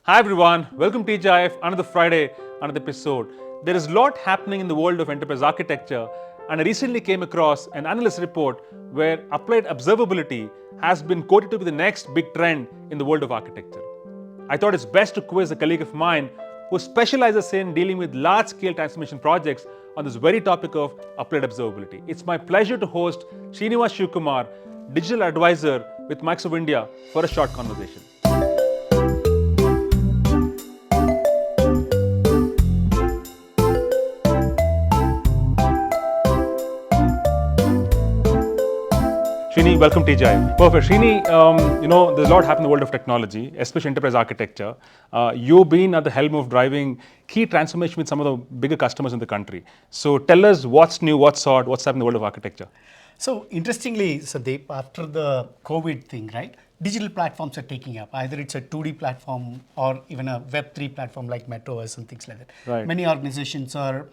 Hi everyone, welcome to TGIF, another Friday, another episode. There is a lot happening in the world of enterprise architecture, and I recently came across an analyst report where applied observability has been quoted to be the next big trend in the world of architecture. I thought it's best to quiz a colleague of mine who specializes in dealing with large-scale transformation projects on this very topic of applied observability. It's my pleasure to host Srinivas Shivkumar, digital advisor with Microsoft India, for a short conversation. Srini, welcome to TGI. Perfect. Srini, there's a lot happening in the world of technology, especially enterprise architecture. You've been at the helm of driving key transformation with some of the bigger customers in the country. So tell us what's new, what's hot, what's happening in the world of architecture. So interestingly, Sandeep, after the COVID thing, right, digital platforms are taking up. Either it's a 2D platform or even a Web3 platform like Metaverse and things like that. Right. Many organizations are,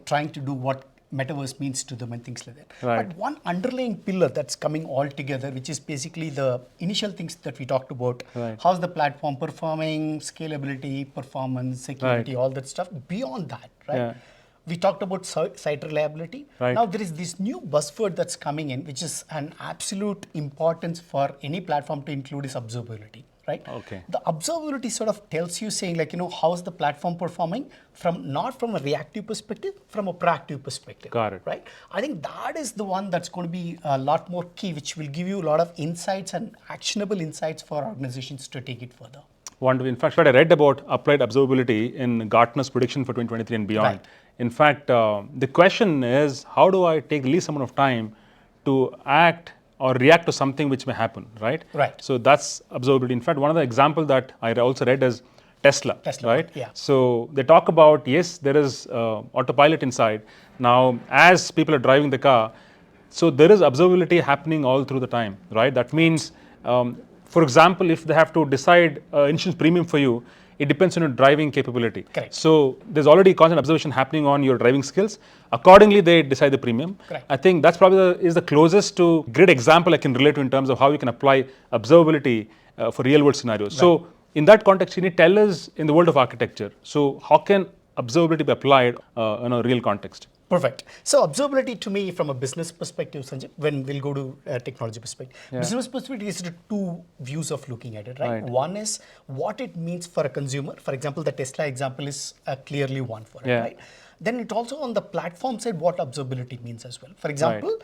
trying to do what Metaverse means to them and things like that. Right. But one underlying pillar that's coming all together, which is basically the initial things that we talked about. Right. How's the platform performing, scalability, performance, security, Right. all that stuff. Beyond that, right? Yeah. We talked about site reliability. Right. Now there is this new buzzword that's coming in, which is an absolute importance for any platform to include is observability, right? Okay. The observability sort of tells you saying like, how's the platform performing not from a reactive perspective, from a proactive perspective. Got it. Right? I think that is the one that's going to be a lot more key, which will give you a lot of insights and actionable insights for organizations to take it further. Wonderful. In fact, I read about applied observability in Gartner's prediction for 2023 and beyond. Right. In fact, the question is, how do I take the least amount of time to act or react to something which may happen, right? Right. So that's observability. In fact, one of the examples that I also read is Tesla, right? Yeah. So they talk about, yes, there is autopilot inside. Now, as people are driving the car, so there is observability happening all through the time, right? That means, for example, if they have to decide insurance premium for you, it depends on your driving capability. Correct. So there's already constant observation happening on your driving skills. Accordingly, they decide the premium. Correct. I think that's probably is the closest to great example I can relate to in terms of how you can apply observability for real world scenarios. Right. So in that context, can you tell us in the world of architecture, so how can observability be applied in a real context? Perfect. So observability to me from a business perspective, Sanjay, when we'll go to technology perspective. Yeah. Business perspective is the two views of looking at it, right? One is what it means for a consumer. For example, the Tesla example is clearly one for it, right? Then it also on the platform side, what observability means as well. For example,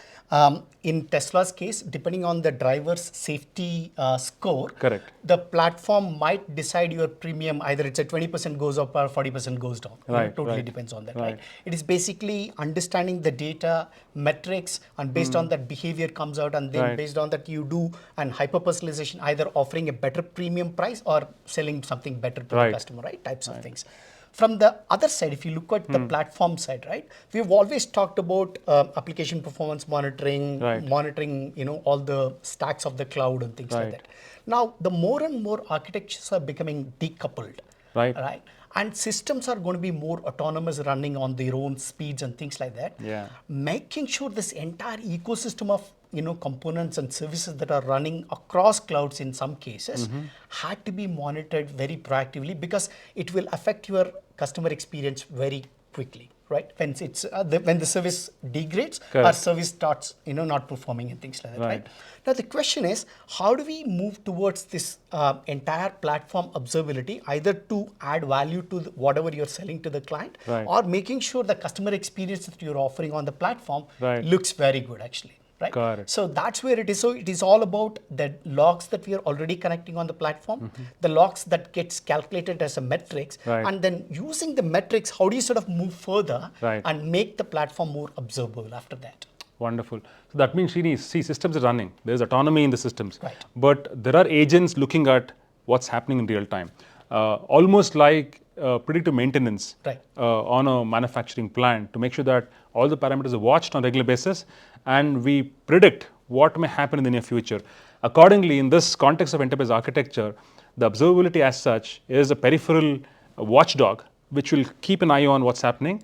in Tesla's case, depending on the driver's safety score, correct, the platform might decide your premium, either it's a 20% goes up or 40% goes down. Right, It totally depends on that, right? It is basically understanding the data, metrics, and based on that behavior comes out, and then based on that you do an hyper-personalization, either offering a better premium price or selling something better to the customer, right? Types of things. From the other side, if you look at the platform side, right, we've always talked about application performance monitoring, monitoring, all the stacks of the cloud and things like that. Now, the more and more architectures are becoming decoupled, right? And systems are going to be more autonomous, running on their own speeds and things like that. Yeah. Making sure this entire ecosystem of components and services that are running across clouds in some cases had to be monitored very proactively, because it will affect your customer experience very quickly, right? When it's when the service degrades, or service starts not performing and things like that, right? Now the question is, how do we move towards this entire platform observability, either to add value to whatever you're selling to the client, or making sure the customer experience that you're offering on the platform looks very good actually. Right? Got it. So that's where it is. So it is all about the logs that we are already connecting on the platform, the logs that gets calculated as a metrics, and then using the metrics, how do you sort of move further and make the platform more observable after that? Wonderful. So that means, Srini, systems are running. There's autonomy in the systems. Right. But there are agents looking at what's happening in real time. Almost like predictive maintenance on a manufacturing plant, to make sure that all the parameters are watched on a regular basis and we predict what may happen in the near future. Accordingly, in this context of enterprise architecture, the observability as such is a peripheral watchdog which will keep an eye on what's happening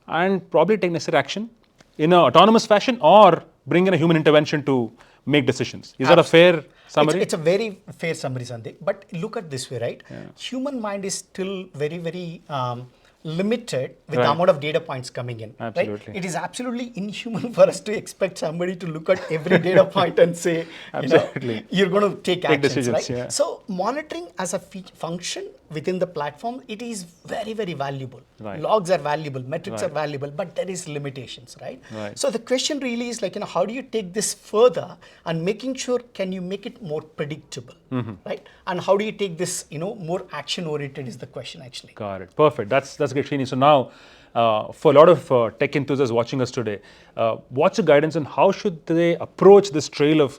and probably take necessary action in an autonomous fashion or bring in a human intervention to make decisions. Is that a fair summary? It's a very fair summary, Sandeep. But look at this way, right? Human mind is still very, very limited with the amount of data points coming in. Absolutely. Right? It is absolutely inhuman for us to expect somebody to look at every data point and say, you're going to take actions, decisions, right? So monitoring as a function within the platform, it is very, very valuable. Logs are valuable, metrics are valuable, but there is limitations, right? So the question really is like, how do you take this further and making sure, can you make it more predictable, right? And how do you take this, more action oriented is the question actually. Got it. Perfect. That's great, Srini. So now, for a lot of tech enthusiasts watching us today, what's your guidance on how should they approach this trail of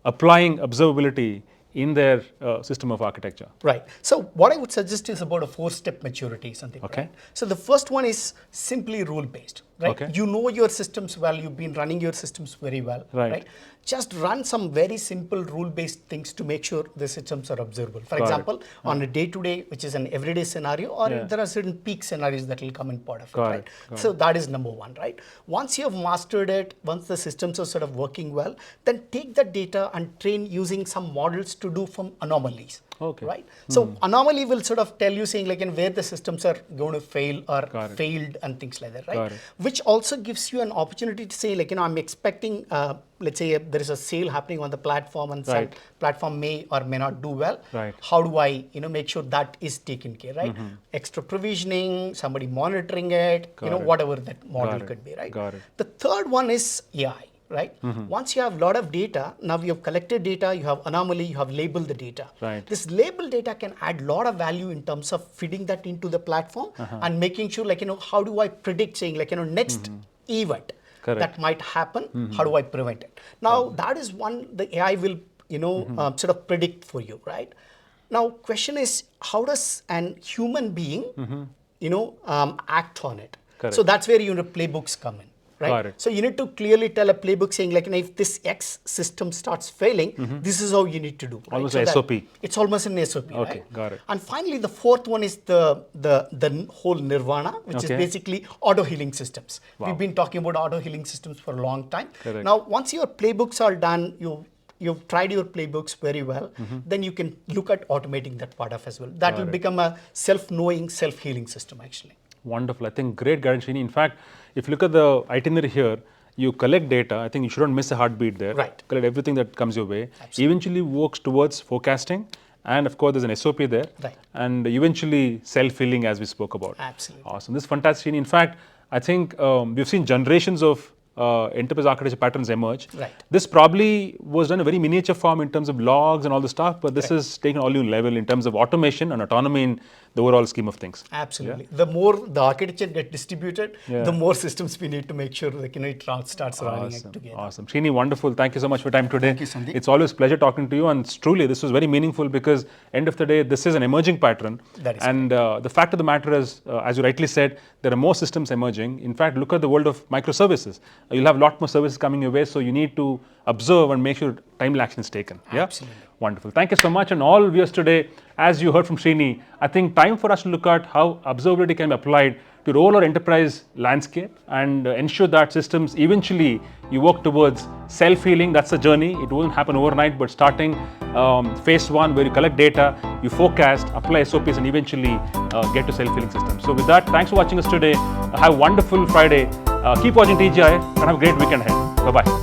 applying observability in their system of architecture? Right. So what I would suggest is about a 4-step maturity, something. Okay. Right? So the first one is simply rule-based, right? Okay. You know your systems well. You've been running your systems very well, right? Just run some very simple rule-based things to make sure the systems are observable. For example, on a day-to-day, which is an everyday scenario, or there are certain peak scenarios that will come in part of it, right? So that is number one, right? Once you have mastered it, once the systems are sort of working well, then take that data and train using some models to do from anomalies. Right. So anomaly will sort of tell you saying like where the systems are going to fail or failed and things like that, right? Which also gives you an opportunity to say like, I'm expecting, let's say there is a sale happening on the platform and some platform may or may not do well. How do I, make sure that is taken care, right? Extra provisioning, somebody monitoring it, whatever that model could be, right? The third one is AI. Right? Once you have a lot of data, now you have collected data, you have anomaly, you have labeled the data. This labeled data can add a lot of value in terms of feeding that into the platform and making sure like, how do I predict saying like, next event that might happen, how do I prevent it? Now that is one the AI will, sort of predict for you, right? Now question is, how does an human being, act on it? So that's where playbooks come in. Right? So you need to clearly tell a playbook saying like, if this X system starts failing, this is how you need to do. Right? Almost an SOP. It's almost an SOP, right? Got it. And finally, the fourth one is the whole nirvana, which is basically auto-healing systems. We've been talking about auto-healing systems for a long time. Now, once your playbooks are done, you've tried your playbooks very well, then you can look at automating that part of as well. That will become a self-knowing, self-healing system actually. Wonderful. I think great guidance, Srini. In fact, if you look at the itinerary here, you collect data. I think you shouldn't miss a heartbeat there. Collect everything that comes your way. Eventually works towards forecasting. And of course, there's an SOP there. And eventually self-healing as we spoke about. Absolutely. Awesome. This is fantastic, Srini. In fact, I think we've seen generations of enterprise architecture patterns emerge. This probably was done in a very miniature form in terms of logs and all the stuff, but this is taken all new level in terms of automation and autonomy in the overall scheme of things. Absolutely. The more the architecture gets distributed, the more systems we need to make sure that it starts running together. Awesome. Srini, wonderful. Thank you so much for your time today. Thank you, Sandeep. It's always a pleasure talking to you, and truly this was very meaningful because end of the day, this is an emerging pattern. And the fact of the matter is, as you rightly said, there are more systems emerging. In fact, look at the world of microservices. You'll have a lot more services coming your way, so you need to observe and make sure timely action is taken. Absolutely. Wonderful. Thank you so much. And all viewers today, as you heard from Srini, I think time for us to look at how observability can be applied to roll our enterprise landscape and ensure that systems eventually you work towards self-healing. That's the journey. It won't happen overnight, but starting phase one where you collect data, you forecast, apply SOPs, and eventually get to self-healing systems. So with that, thanks for watching us today. Have a wonderful Friday. Keep watching TGIF and have a great weekend ahead. Bye-bye.